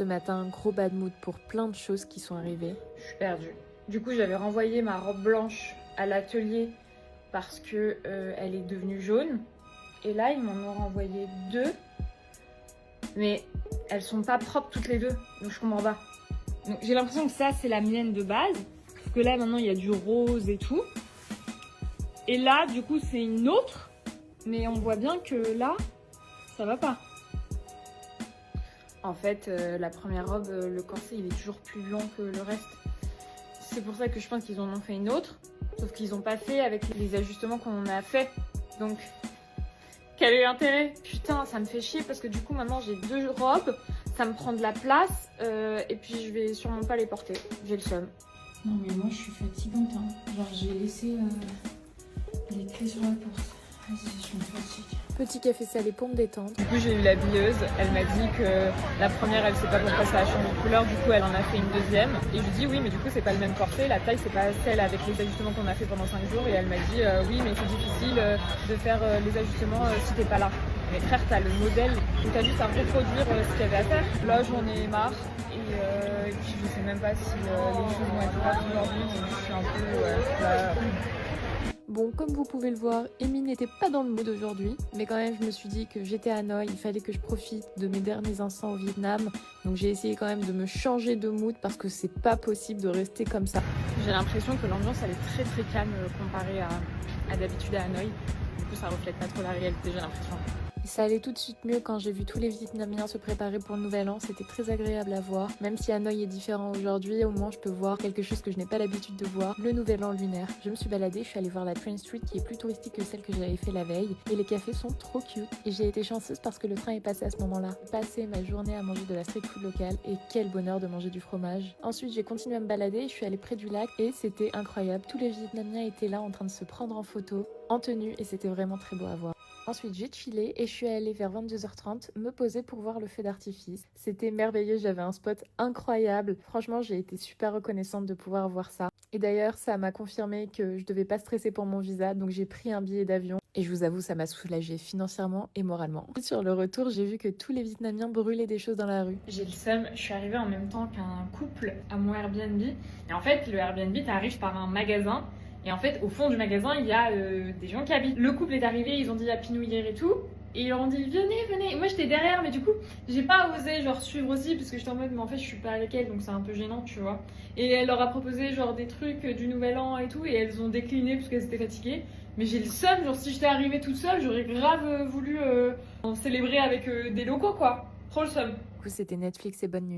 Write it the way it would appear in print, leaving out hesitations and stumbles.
Ce matin, gros bad mood pour plein de choses qui sont arrivées. Je suis perdue. Du coup, j'avais renvoyé ma robe blanche à l'atelier parce que elle est devenue jaune. Et là, ils m'en ont renvoyé deux. Mais elles sont pas propres toutes les deux. Donc je comprends pas. Donc j'ai l'impression que ça, c'est la mienne de base. Parce que là, maintenant, il y a du rose et tout. Et là, du coup, c'est une autre. Mais on voit bien que là, ça va pas. En fait, la première robe, le corset, il est toujours plus long que le reste. C'est pour ça que je pense qu'ils en ont fait une autre. Sauf qu'ils n'ont pas fait avec les ajustements qu'on a fait. Donc, quel est l'intérêt? Putain, ça me fait chier parce que du coup, maintenant, j'ai deux robes. Ça me prend de la place. Et puis, je vais sûrement pas les porter. J'ai le seum. Non mais moi je suis fatigante hein. Genre j'ai laissé les clés sur la porte. Vas-y, je me fatigue. Petit café salé pour me détendre. Du coup, j'ai eu la billeuse. Elle m'a dit que la première, elle sait pas pourquoi ça a changé de couleur. Du coup, elle en a fait une deuxième. Et je lui dis oui, mais du coup, c'est pas le même corset. La taille, c'est pas celle avec les ajustements qu'on a fait pendant 5 jours. Et elle m'a dit oui, mais c'est difficile de faire les ajustements si t'es pas là. Mais frère, t'as le modèle où t'as juste à reproduire ce qu'il y avait à faire. Là, j'en ai marre. Et puis, je sais même pas si les choses vont être prêtes aujourd'hui. Donc, je suis un peu là. Bon, comme vous pouvez le voir, Amy n'était pas dans le mood aujourd'hui, mais quand même je me suis dit que j'étais à Hanoï, il fallait que je profite de mes derniers instants au Vietnam, donc j'ai essayé quand même de me changer de mood parce que c'est pas possible de rester comme ça. J'ai l'impression que l'ambiance elle est très très calme comparée à d'habitude à Hanoï. Du coup ça reflète pas trop la réalité, j'ai l'impression. Et ça allait tout de suite mieux quand j'ai vu tous les Vietnamiens se préparer pour le nouvel an, c'était très agréable à voir. Même si Hanoï est différent aujourd'hui, au moins je peux voir quelque chose que je n'ai pas l'habitude de voir, le nouvel an lunaire. Je me suis baladée, je suis allée voir la Train Street qui est plus touristique que celle que j'avais fait la veille, et les cafés sont trop cute. Et j'ai été chanceuse parce que le train est passé à ce moment-là. J'ai passé ma journée à manger de la street food locale, et quel bonheur de manger du fromage. Ensuite j'ai continué à me balader, je suis allée près du lac, et c'était incroyable. Tous les Vietnamiens étaient là en train de se prendre en photo, en tenue, et c'était vraiment très beau à voir. Ensuite, j'ai chillé et je suis allée vers 22h30 me poser pour voir le feu d'artifice. C'était merveilleux, j'avais un spot incroyable. Franchement, j'ai été super reconnaissante de pouvoir voir ça. Et d'ailleurs, ça m'a confirmé que je devais pas stresser pour mon visa, donc j'ai pris un billet d'avion. Et je vous avoue, ça m'a soulagée financièrement et moralement. Sur le retour, j'ai vu que tous les Vietnamiens brûlaient des choses dans la rue. J'ai le seum, je suis arrivée en même temps qu'un couple à mon Airbnb. Et en fait, le Airbnb, t'arrives par un magasin. Et en fait, au fond du magasin, il y a des gens qui habitent. Le couple est arrivé, ils ont dit Happy New Year et tout. Et ils leur ont dit venez, venez. Et moi j'étais derrière, mais du coup, j'ai pas osé genre suivre aussi parce que j'étais en mode, mais en fait, je suis pas avec elles, donc c'est un peu gênant, tu vois. Et elle leur a proposé genre des trucs du nouvel an et tout, et elles ont décliné parce qu'elles étaient fatiguées. Mais j'ai le seum, genre si j'étais arrivée toute seule, j'aurais grave voulu en célébrer avec des locaux, quoi. Trop le seum. Du coup, c'était Netflix et bonne nuit.